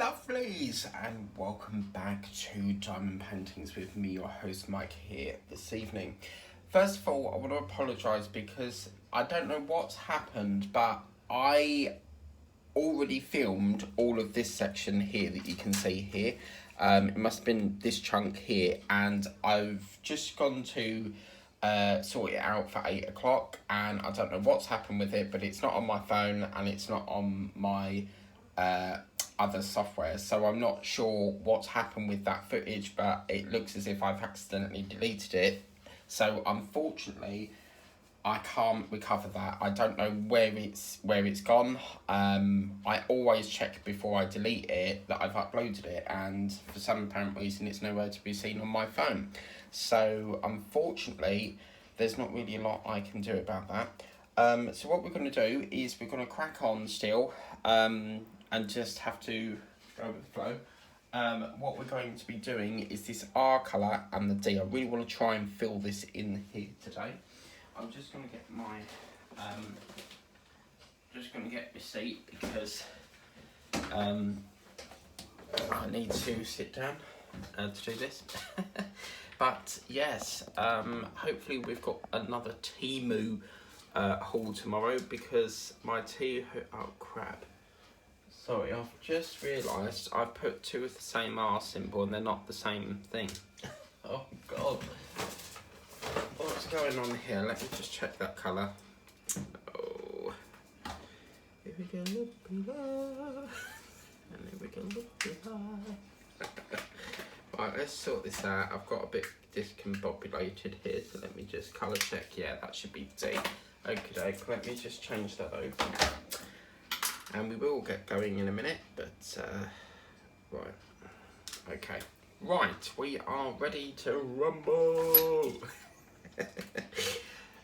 lovelies, and welcome back to Diamond Paintings with me, your host Mike, here this evening. First of all, I want to apologise because I don't know what's happened, but I already filmed all of this section here that you can see here. It must have been this chunk here, and I've just gone to sort it out for 8 o'clock, and I don't know what's happened with it, but it's not on my phone and it's not on my other software, so I'm not sure what's happened with that footage, but it looks as if I've accidentally deleted it. So unfortunately I can't recover that. I don't know where it's gone. I always check before I delete it that I've uploaded it, and for some apparent reason it's nowhere to be seen on my phone. So unfortunately there's not really a lot I can do about that. So what we're going to do is we're going to crack on still, and just have to go with the flow. What we're going to be doing is this R colour and the D. I really want to try and fill this in here today. I'm just going to get my seat because I need to sit down to do this. But yes, hopefully we've got another Temu haul tomorrow, because my oh crap. Sorry, I've just realised I've put two of the same R symbol and they're not the same thing. Oh god. What's going on here? Let me just check that colour. Oh. Here we go, look below. And here we go, look below. Right, let's sort this out. I've got a bit discombobulated here, so let me just colour check. Yeah, that should be D. Okay, let me just change that over. And we will get going in a minute, but right, okay. Right, we are ready to rumble.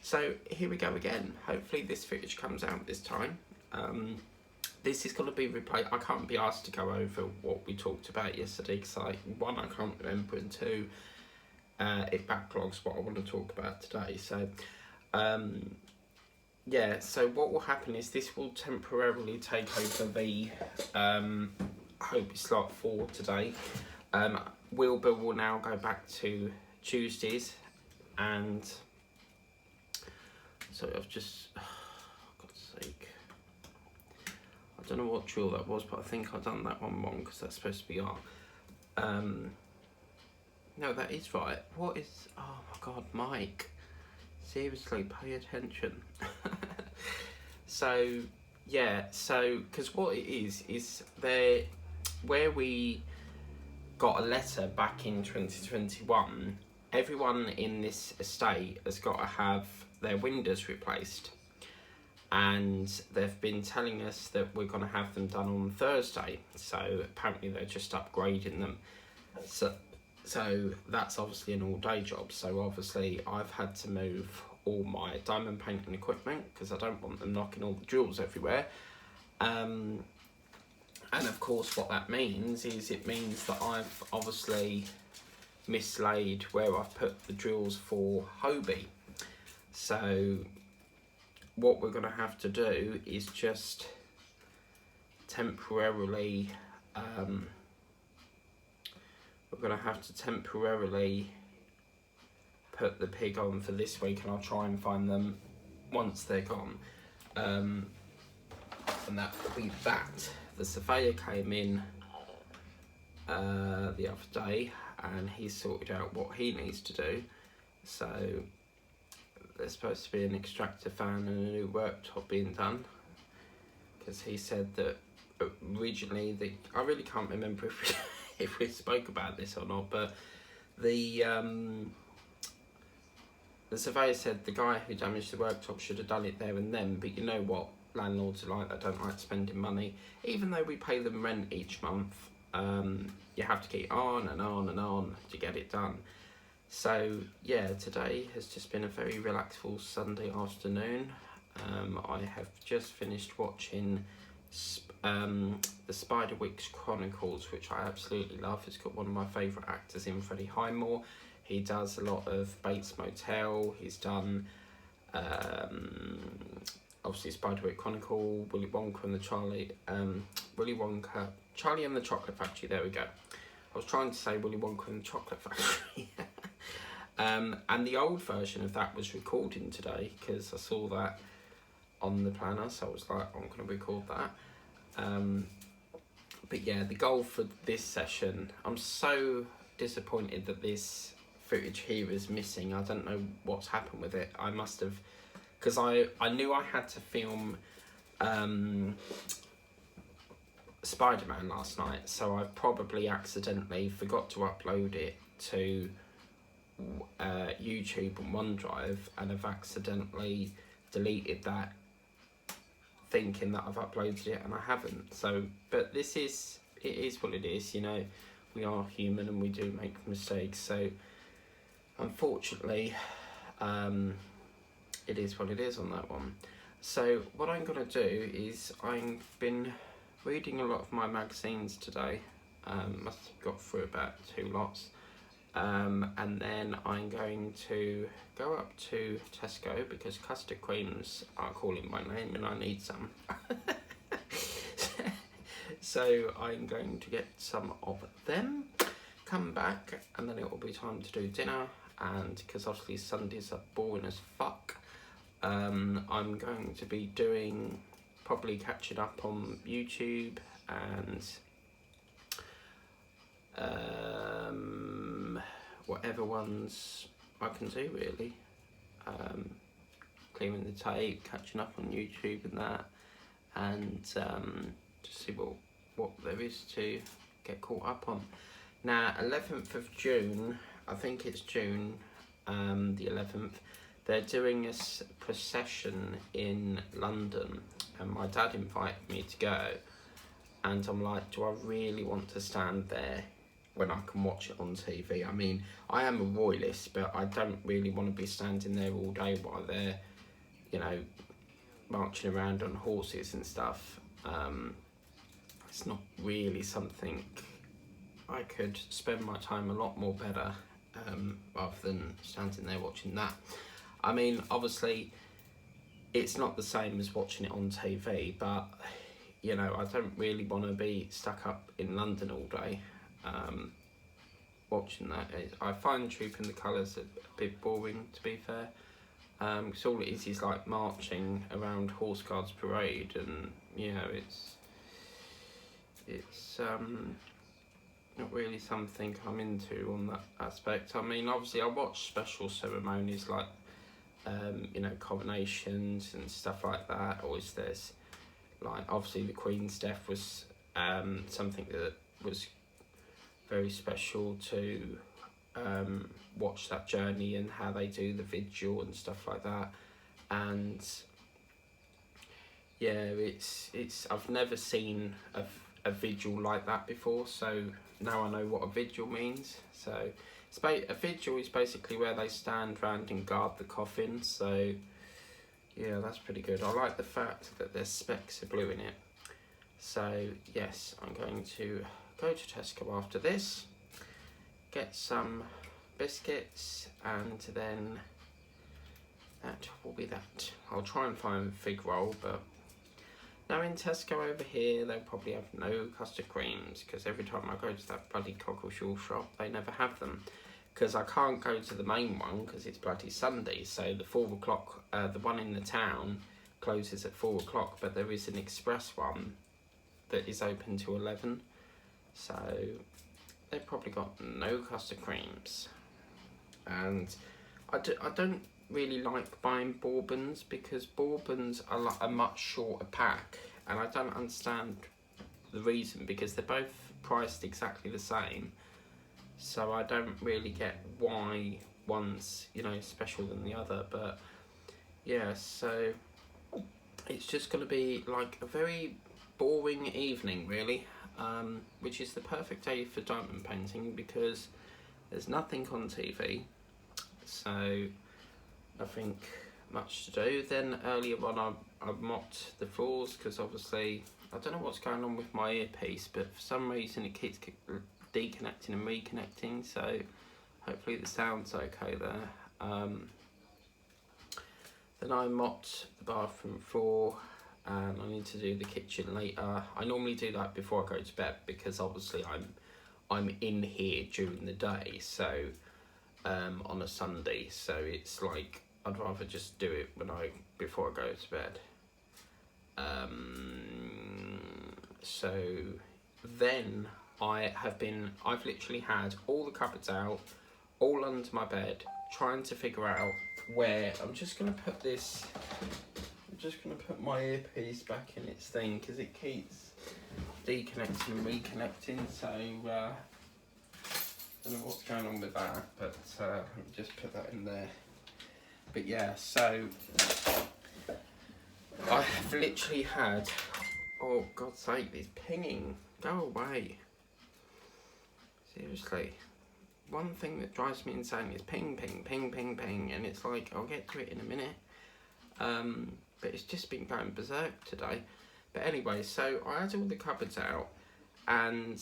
So here we go again. Hopefully this footage comes out this time. This is going to be replaced. I can't be asked to go over what we talked about yesterday, because one, I can't remember, and two, it backlogs what I want to talk about today. So yeah, so what will happen is this will temporarily take over the Hobie slot for today. Wilbur will now go back to Tuesdays, and so I've just, oh, God's sake, I don't know what drill that was, but I think I've done that one wrong, because that's supposed to be R. No, that is right. What is, oh my god, Mike. Seriously, pay attention. So, yeah, so, because what it is there, where we got a letter back in 2021, everyone in this estate has got to have their windows replaced. And they've been telling us that we're going to have them done on Thursday. So, apparently they're just upgrading them. So that's obviously an all-day job. So obviously I've had to move all my diamond painting equipment, because I don't want them knocking all the drills everywhere. And of course what that means is it means that I've obviously mislaid where I've put the drills for Hobie. So what we're going to have to do is just temporarily we're going to have to temporarily put the pig on for this week, and I'll try and find them once they're gone. And that will be that. The surveyor came in the other day, and he sorted out what he needs to do. So there's supposed to be an extractor fan and a new worktop being done, because he said that originally, I really can't remember if we spoke about this or not, but the surveyor said the guy who damaged the worktop should have done it there and then, but you know what landlords are like, they don't like spending money. Even though we pay them rent each month, you have to keep on and on and on to get it done. So yeah, today has just been a very relaxful Sunday afternoon. I have just finished watching the Spiderwick's Chronicles, which I absolutely love. It's got one of my favourite actors in, Freddie Highmore. He does a lot of Bates Motel. He's done obviously Spiderwick Chronicle, Willy Wonka and the Charlie and the Chocolate Factory, there we go. I was trying to say Willy Wonka and the Chocolate Factory. And the old version of that was recording today, because I saw that on the planner, so I was like, I'm going to record that. But yeah, the goal for this session, I'm so disappointed that this footage here is missing. I don't know what's happened with it. I must have, because I knew I had to film Spider-Man last night, so I probably accidentally forgot to upload it to YouTube and OneDrive, and have accidentally deleted that, thinking that I've uploaded it, and I haven't. So, but it is what it is, you know. We are human and we do make mistakes, so unfortunately it is what it is on that one. So what I'm going to do is, I've been reading a lot of my magazines today, must have got through about 2 lots, and then I'm going to go up to Tesco, because custard creams are calling my name and I need some. So I'm going to get some of them, come back, and then it will be time to do dinner. And because obviously Sundays are boring as fuck, I'm going to be probably catching up on YouTube and whatever ones I can do, really. Clearing the tape, catching up on YouTube and that, and just see what there is to get caught up on. Now, 11th of June, I think it's June the 11th, they're doing a procession in London, and my dad invited me to go, and I'm like, do I really want to stand there when I can watch it on TV? I mean, I am a royalist, but I don't really want to be standing there all day while they're, you know, marching around on horses and stuff. It's not really something I could spend my time a lot more better, rather than standing there watching that. I mean, obviously, it's not the same as watching it on TV, but, you know, I don't really want to be stuck up in London all day watching that. I find Trooping the Colours a bit boring, to be fair, because all it is like marching around Horse Guards Parade, and, you know, it's not really something I'm into on that aspect. I mean, obviously I watch special ceremonies like you know, coronations and stuff like that. Always there's, like, obviously the Queen's death was something that was very special to watch that journey and how they do the vigil and stuff like that. And yeah, it's I've never seen a vigil like that before, so now I know what a vigil means. So a vigil is basically where they stand round and guard the coffin, so yeah, that's pretty good. I like the fact that there's specks of blue in it. So yes, I'm going to go to Tesco after this, get some biscuits, and then that will be that. I'll try and find fig roll, but now in Tesco over here, they'll probably have no custard creams, because every time I go to that bloody Cockleshall shop, they never have them. Because I can't go to the main one because it's bloody Sunday, so the 4 o'clock, the one in the town closes at 4 o'clock, but there is an express one that is open to 11, so they've probably got no custard creams. And I don't really like buying bourbons, because bourbons are like a much shorter pack, and I don't understand the reason, because they're both priced exactly the same, so I don't really get why one's, you know, special than the other. But yeah, so it's just going to be like a very boring evening, really, which is the perfect day for diamond painting, because there's nothing on TV, so nothing much to do. Then earlier on I mopped the floors, because obviously I don't know what's going on with my earpiece, but for some reason it keeps deconnecting and reconnecting, so hopefully the sound's okay there. Then I mopped the bathroom floor, and I need to do the kitchen later. I normally do that before I go to bed because obviously I'm in here during the day, so on a Sunday, so it's like I'd rather just do it before I go to bed. So then I've literally had all the cupboards out, all under my bed, trying to figure out where. I'm just gonna put my earpiece back in its thing because it keeps deconnecting and reconnecting, so I don't know what's going on with that, but let me just put that in there. But yeah, so I've literally had, oh God's sake, this pinging, go away. Seriously, one thing that drives me insane is ping, ping, ping, ping, ping, and it's like, I'll get to it in a minute. But it's just been going berserk today. But anyway, so I had all the cupboards out, and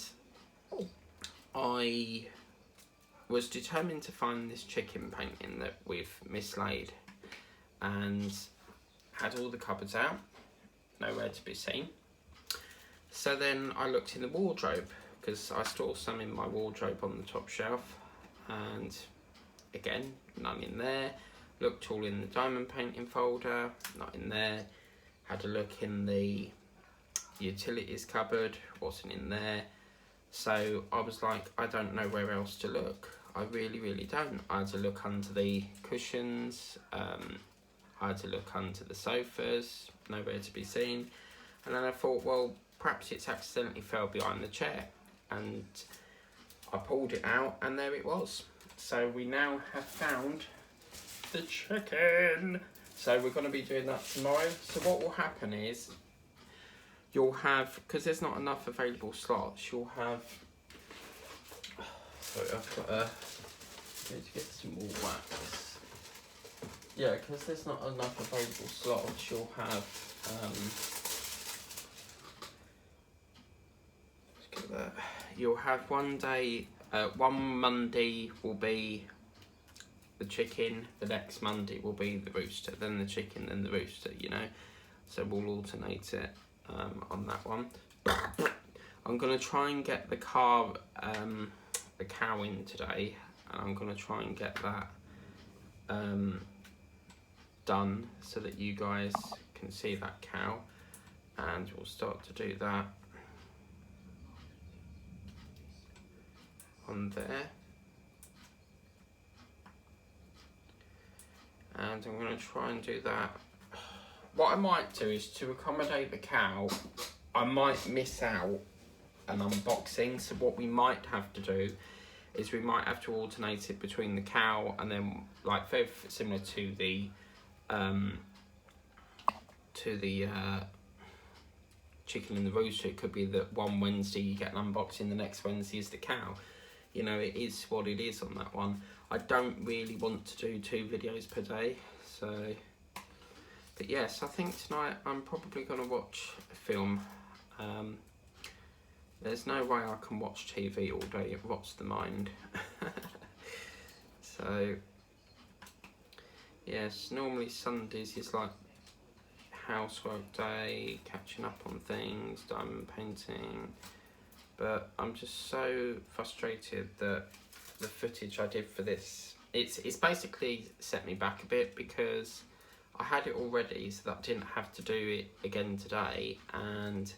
I was determined to find this chicken painting that we've mislaid, and had all the cupboards out, nowhere to be seen. So then I looked in the wardrobe, because I store some in my wardrobe on the top shelf, and again, none in there. Looked all in the diamond painting folder, not in there. Had a look in the utilities cupboard, wasn't in there. So I was like, I don't know where else to look. I really, really don't. I had to look under the cushions, I had to look under the sofas, nowhere to be seen. And then I thought, well, perhaps it's accidentally fell behind the chair. And I pulled it out, and there it was. So we now have found the chicken. So we're going to be doing that tomorrow. So what will happen is, you'll have, because there's not enough available slots, you'll have, sorry, I've got need to get some more wax. Yeah, because there's not enough available slots, you'll have, let's get that. You'll have one Monday will be the chicken, the next Monday will be the rooster, then the chicken, then the rooster, you know. So we'll alternate it on that one. I'm going to try and get the cow in today, and I'm going to try and get that done so that you guys can see that cow, and we'll start to do that on there. And I'm going to try and do that. What I might do is, to accommodate the cow, I might miss out an unboxing. So what we might have to do is we might have to alternate it between the cow and then, like, very similar to the chicken and the rooster. It could be that one Wednesday you get an unboxing, the next Wednesday is the cow. You know, it is what it is on that one. I don't really want to do 2 videos per day, so. But yes, I think tonight I'm probably going to watch a film. There's no way I can watch TV all day, it rots the mind. So, yes, normally Sundays is like housework day, catching up on things, diamond painting. But I'm just so frustrated that the footage I did for this, it's basically set me back a bit, because I had it already, so that I didn't have to do it again today. And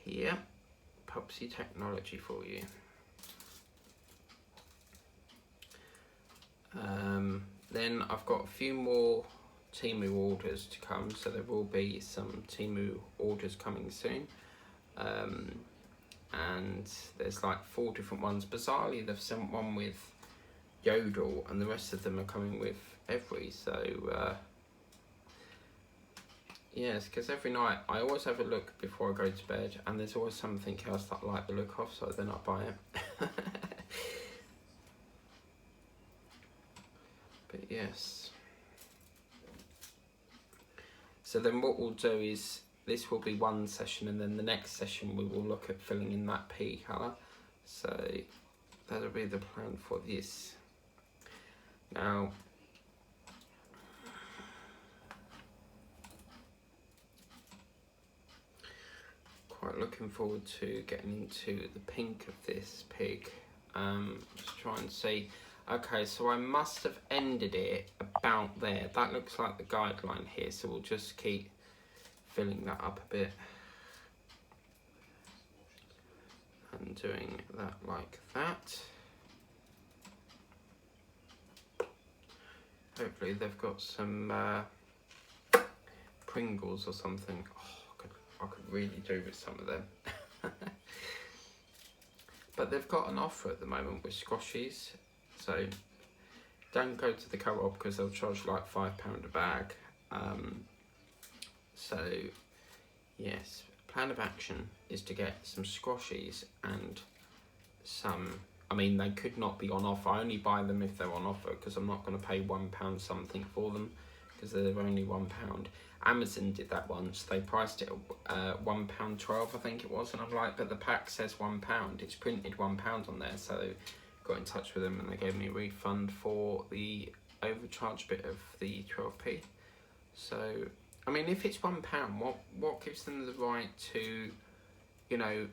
yeah, Popsy technology for you. Then I've got a few more Temu orders to come, so there will be some Temu orders coming soon. And there's like 4 different ones. Bizarrely, they've sent one with Yodel, and the rest of them are coming with Every. So yes, because every night I always have a look before I go to bed, and there's always something else that I like the look of, so then I buy it. But yes. So then what we'll do is, this will be one session, and then the next session we will look at filling in that pea colour. So that'll be the plan for this. Now, quite looking forward to getting into the pink of this pig. Just try and see. Okay, so I must have ended it about there. That looks like the guideline here, so we'll just keep filling that up a bit. And doing that like that. Hopefully they've got some Pringles or something. Oh, I could really do with some of them. But they've got an offer at the moment with squashies, so don't go to the co-op because they'll charge like £5 a bag. So yes, plan of action is to get some squashies and some, I mean they could not be on offer. I only buy them if they're on offer because I'm not going to pay £1 something for them because they're only £1. Amazon did that once. They priced it at £1.12 I think it was, and I'm like, but the pack says £1. It's printed £1 on there. So got in touch with them and they gave me a refund for the overcharge bit of the 12p. So I mean, if it's £1, what gives them the right to, you know,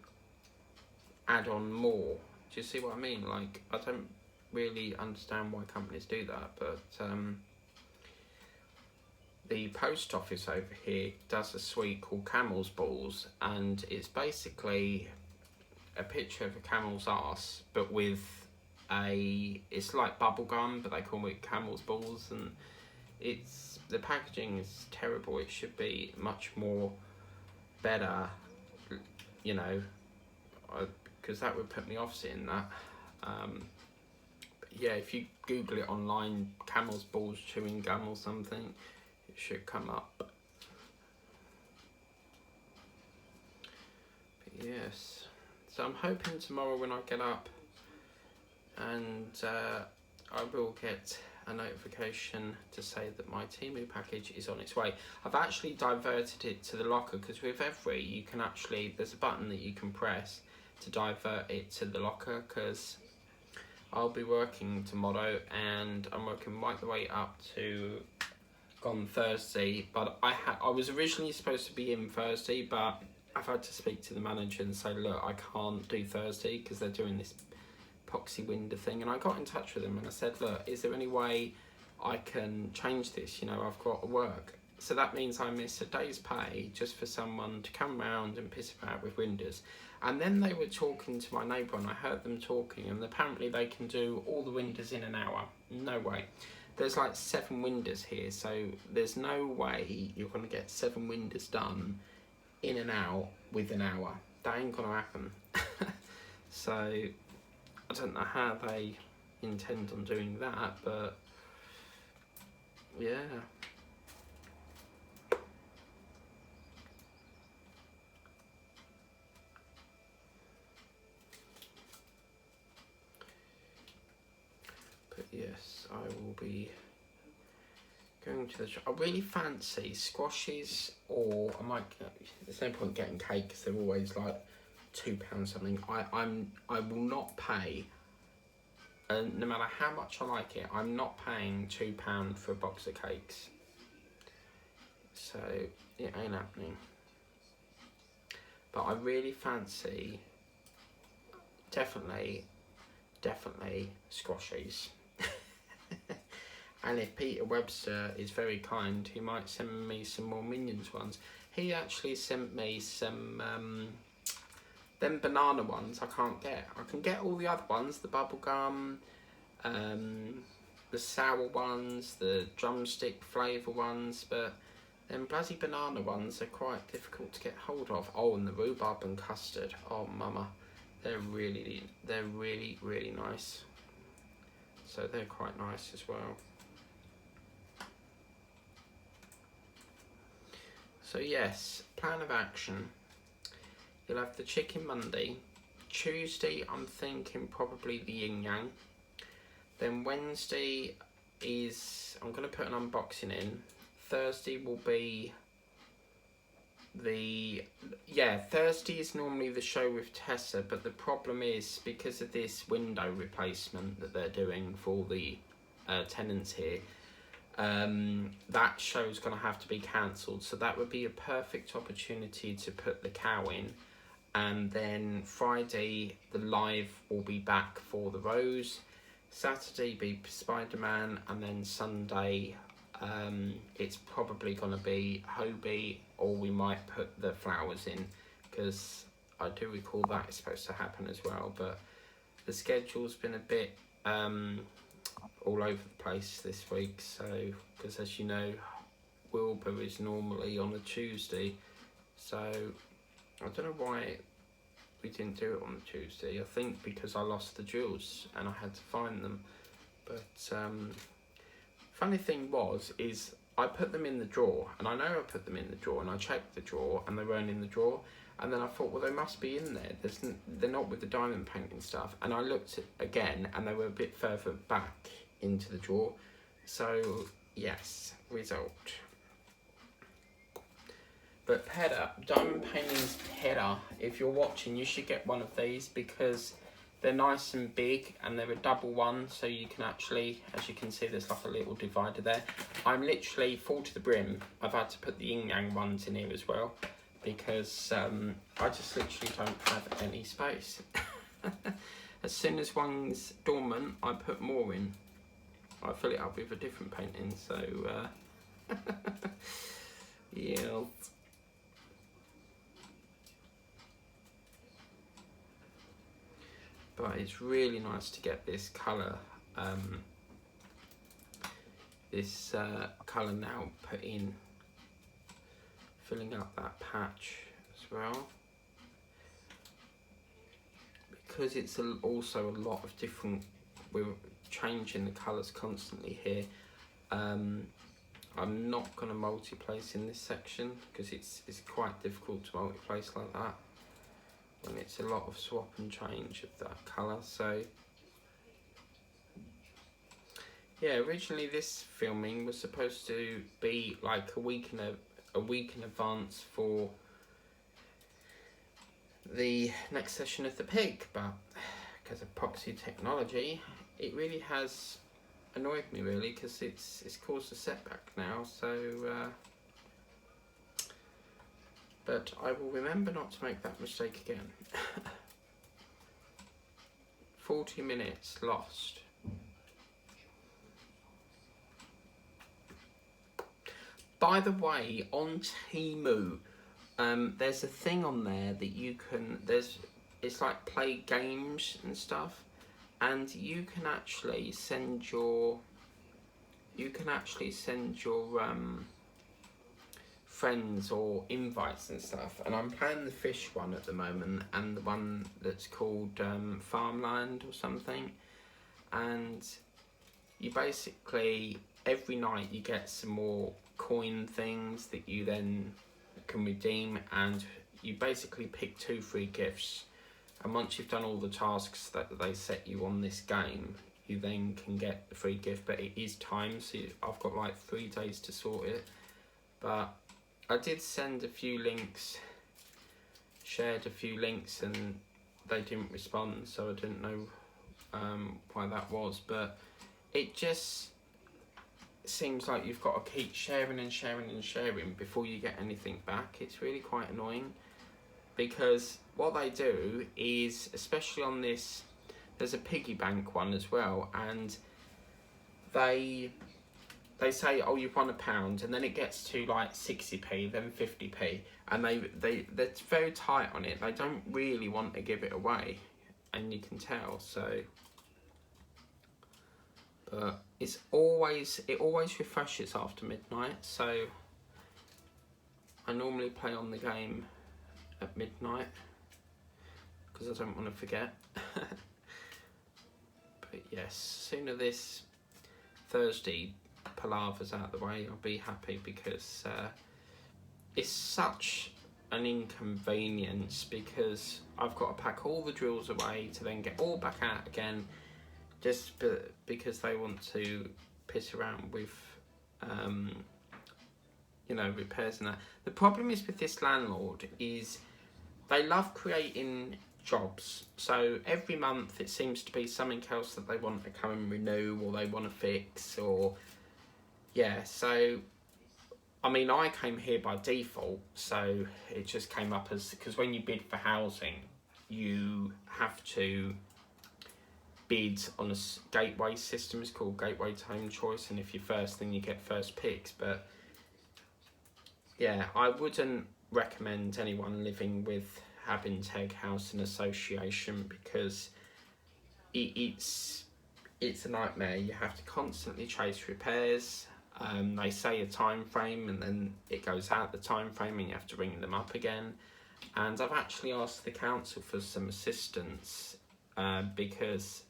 add on more? Do you see what I mean? Like, I don't really understand why companies do that, but the post office over here does a sweet called Camel's Balls, and it's basically a picture of a camel's arse, but with it's like bubble gum, but they call it Camel's Balls, and the packaging is terrible. It should be much more better, you know, because that would put me off seeing that. But yeah, if you Google it online, Camel's Balls chewing gum or something, it should come up. But yes, so I'm hoping tomorrow when I get up and I will get a notification to say that my Temu package is on its way. I've actually diverted it to the locker because with every, you can actually, there's a button that you can press to divert it to the locker, because I'll be working tomorrow and I'm working right the way up to on Thursday, but I was originally supposed to be in Thursday, but I've had to speak to the manager and say, look, I can't do Thursday because they're doing this epoxy window thing. And I got in touch with them and I said, look, is there any way I can change this? You know, I've got to work. So that means I miss a day's pay just for someone to come round and piss about with windows. And then they were talking to my neighbour and I heard them talking, and apparently they can do all the windows in an hour. No way. There's like 7 windows here, so there's no way you're going to get 7 windows done in and out with an hour. That ain't going to happen. So I don't know how they intend on doing that, but yeah. But yes, I will be going to the shop. I really fancy squashes, or I might get, there's no point getting cake because they're always like £2 something. I will not pay, no matter how much I like it, I'm not paying £2 for a box of cakes. So it ain't happening. But I really fancy, definitely squashies. And if Peter Webster is very kind, he might send me some more Minions ones. He actually sent me some them banana ones I can't get. I can get all the other ones, the bubblegum, the sour ones, the drumstick flavour ones, but them bloody banana ones are quite difficult to get hold of. Oh, and the rhubarb and custard. Oh, mama, they're really nice. So they're quite nice as well. So yes, plan of action. You'll have the chicken Monday. Tuesday, I'm thinking probably the yin yang. Then Wednesday is, I'm going to put an unboxing in. Thursday will be Thursday is normally the show with Tessa, but the problem is because of this window replacement that they're doing for the tenants here, that show's going to have to be cancelled. So that would be a perfect opportunity to put the cow in. and then Friday the live will be back for the Rose, Saturday be Spider-Man, and then Sunday it's probably going to be Hobie, or we might put the flowers in, because I do recall that is supposed to happen as well, but the schedule's been a bit all over the place this week, so because as you know, Wilbur is normally on a Tuesday, so I don't know why we didn't do it on the Tuesday. I think because I lost the jewels and I had to find them, but funny thing is I put them in the drawer, and I know I put them in the drawer, and I checked the drawer and they weren't in the drawer, and then I thought, well, they must be in there. They're not with the diamond painting stuff, and I looked again and they were a bit further back into the drawer. So yes, result. But Pedder, Diamond Paintings Pedder, if you're watching, you should get one of these because they're nice and big and they're a double one, so you can actually, as you can see, there's like a little divider there. I'm literally full to the brim. I've had to put the yin yang ones in here as well because I just literally don't have any space. As soon as one's dormant, I put more in. I fill it up with a different painting, so yeah. But it's really nice to get this colour, colour now put in, filling up that patch as well. Because it's also a lot of different, we're changing the colours constantly here. I'm not going to multi-place in this section because it's quite difficult to multi-place like that. And it's a lot of swap and change of that colour. So yeah, originally this filming was supposed to be like a week in advance for the next session of the pig, but because of proxy technology, it really has annoyed me really, because it's caused a setback now. So but I will remember not to make that mistake again. 40 minutes lost. By the way, on Temu, there's a thing on there that you can, it's like play games and stuff, and you can actually send your, friends or invites and stuff, and I'm playing the fish one at the moment and the one that's called Farmland or something, and you basically every night you get some more coin things that you then can redeem, and you basically pick 2 free gifts, and once you've done all the tasks that they set you on this game, you then can get the free gift, but it is timed, so I've got like 3 days to sort it. But I did send a few links, shared a few links, and they didn't respond, so I didn't know why that was. But it just seems like you've got to keep sharing and sharing and sharing before you get anything back. It's really quite annoying, because what they do is, especially on this, there's a piggy bank one as well, and they say, oh, you've won £1, and then it gets to like 60p, then 50p, and they're very tight on it. They don't really want to give it away, and you can tell. So, but it always refreshes after midnight. So I normally play on the game at midnight because I don't want to forget. But yes, sooner this Thursday palaver's out of the way, I'll be happy, because it's such an inconvenience, because I've got to pack all the drills away to then get all back out again, just because they want to piss around with repairs and that. The problem is with this landlord is they love creating jobs, so every month it seems to be something else that they want to come and renew, or they want to fix, or yeah, so I mean, I came here by default, so it just came up as, because when you bid for housing, you have to bid on a gateway system. It's called Gateway to Home Choice, and if you're first, then you get first picks. But yeah, I wouldn't recommend anyone living with Habinteg Housing Association, because it's a nightmare. You have to constantly chase repairs. They say a time frame, and then it goes out the time frame, and you have to ring them up again. And I've actually asked the council for some assistance, because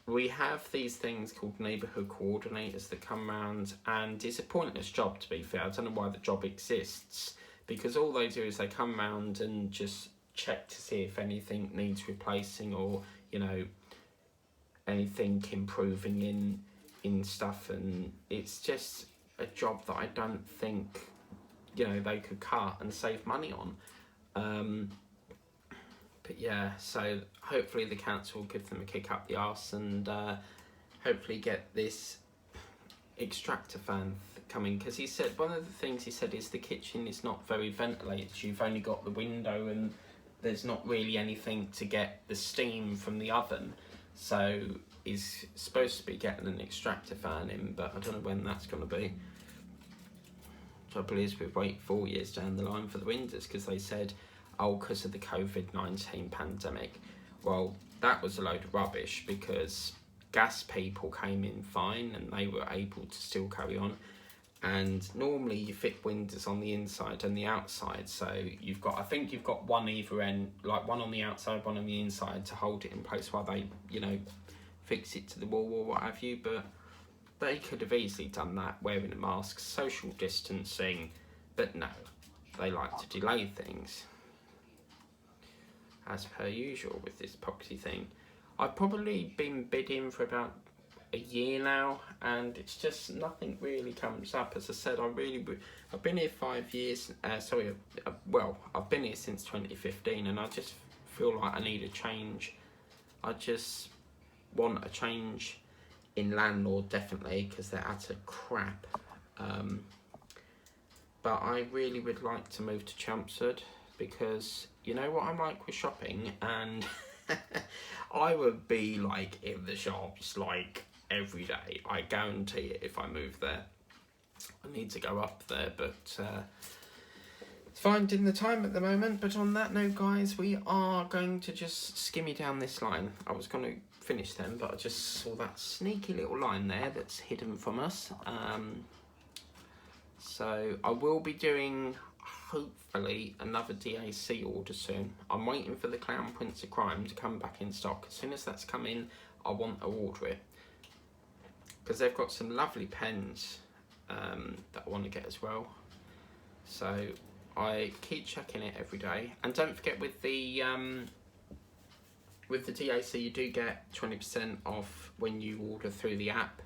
we have these things called neighbourhood coordinators that come round, and it's a pointless job, to be fair. I don't know why the job exists, because all they do is they come round and just check to see if anything needs replacing, or, you know, anything improving in stuff. And it's just a job that I don't think, you know, they could cut and save money on. But yeah, so hopefully the council will give them a kick up the arse, and hopefully get this extractor fan coming, because he said one of the things he said is the kitchen is not very ventilated. You've only got the window, and there's not really anything to get the steam from the oven. So he's supposed to be getting an extractor fan in, but I don't know when that's going to be. Trouble is, we've waited 4 years down the line for the windows, because they said, oh, because of the COVID-19 pandemic. Well, that was a load of rubbish, because gas people came in fine and they were able to still carry on. And normally you fit windows on the inside and the outside, so you've got, I think you've got one either end, like one on the outside, one on the inside, to hold it in place while they, you know, fix it to the wall or what have you. But they could have easily done that, wearing a mask, social distancing, but no, they like to delay things, as per usual with this property thing. I've probably been bidding for about a year now, and it's just nothing really comes up. As I said, I've been here 5 years, well, I've been here since 2015, and I just feel like I need a change. I just want a change in landlord, definitely, because they're utter crap. But I really would like to move to Chelmsford, because you know what I'm like with shopping, and I would be like in the shops like every day. I guarantee it if I move there. I need to go up there, but finding the time at the moment. But on that note, guys, we are going to just skimmy down this line. I was going to finish them, but I just saw that sneaky little line there that's hidden from us. So I will be doing, hopefully, another DAC order soon. I'm waiting for the Clown Prince of Crime to come back in stock. As soon as that's come in, I want to order it, because they've got some lovely pens that I want to get as well. So I keep checking it every day. And don't forget, with the DAC, you do get 20% off when you order through the app.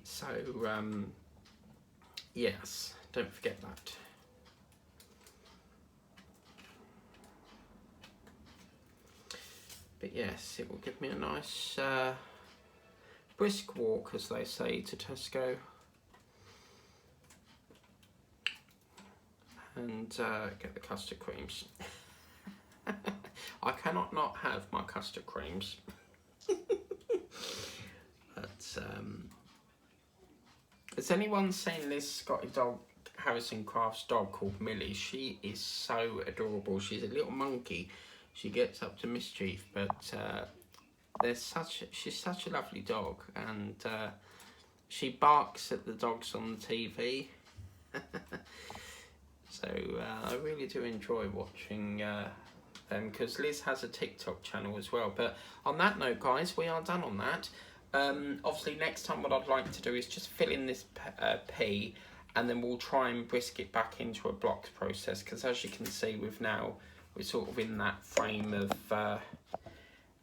So yes, don't forget that. But yes, it will give me a nice brisk walk, as they say, to Tesco. And get the custard creams. I cannot not have my custard creams. But has anyone seen this Scotty dog, Harrison Craft's dog called Millie? She is so adorable. She's a little monkey. She gets up to mischief, but she's such a lovely dog, and she barks at the dogs on the TV. So I really do enjoy watching them, because Liz has a TikTok channel as well. But on that note, guys, we are done on that. Obviously, next time what I'd like to do is just fill in this P, and then we'll try and brisk it back into a blocks process, because as you can see, we're sort of in that frame of,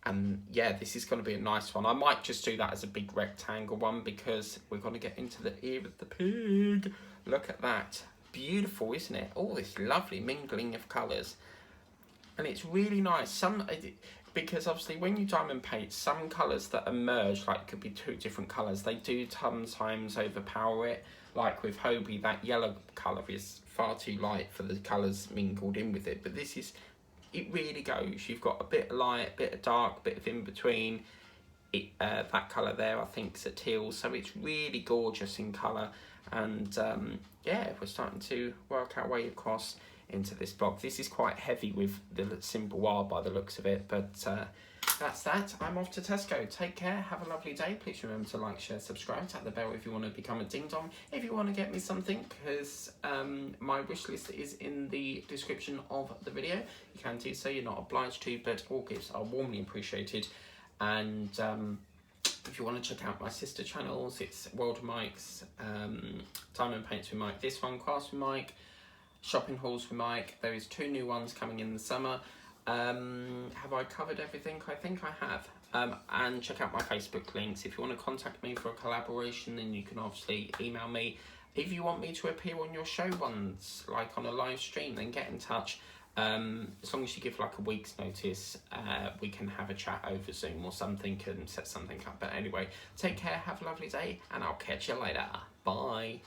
and yeah, this is going to be a nice one. I might just do that as a big rectangle one, because we're going to get into the ear of the pig. Look at that. Beautiful, isn't it? All this lovely mingling of colours. And it's really nice. Because obviously when you diamond paint, some colours that emerge, like could be two different colours, they do sometimes overpower it. like with Hobie, that yellow colour is far too light for the colours mingled in with it. But this is, it really goes. You've got a bit of light, a bit of dark, a bit of in between. That colour there, I think, is a teal, so it's really gorgeous in colour. And yeah, we're starting to work our way across into this block. This is quite heavy with the symbol R by the looks of it, but that's that. I'm off to Tesco. Take care, have a lovely day. Please remember to like, share, subscribe, tap the bell if you want to become a ding dong. If you want to get me something, because my wish list is in the description of the video. You can do so, you're not obliged to, but all gifts are warmly appreciated. And if you want to check out my sister channels, it's World of Mike's, Diamond Paints with Mike, this one, Crafts with Mike, Shopping Hauls with Mike. There is 2 new ones coming in the summer. Have I covered everything? I think I have. And check out my Facebook links. If you want to contact me for a collaboration, then you can obviously email me. If you want me to appear on your show once, like on a live stream, then get in touch. As long as you give like a week's notice, we can have a chat over Zoom or something and set something up. But anyway, take care, have a lovely day, and I'll catch you later. Bye.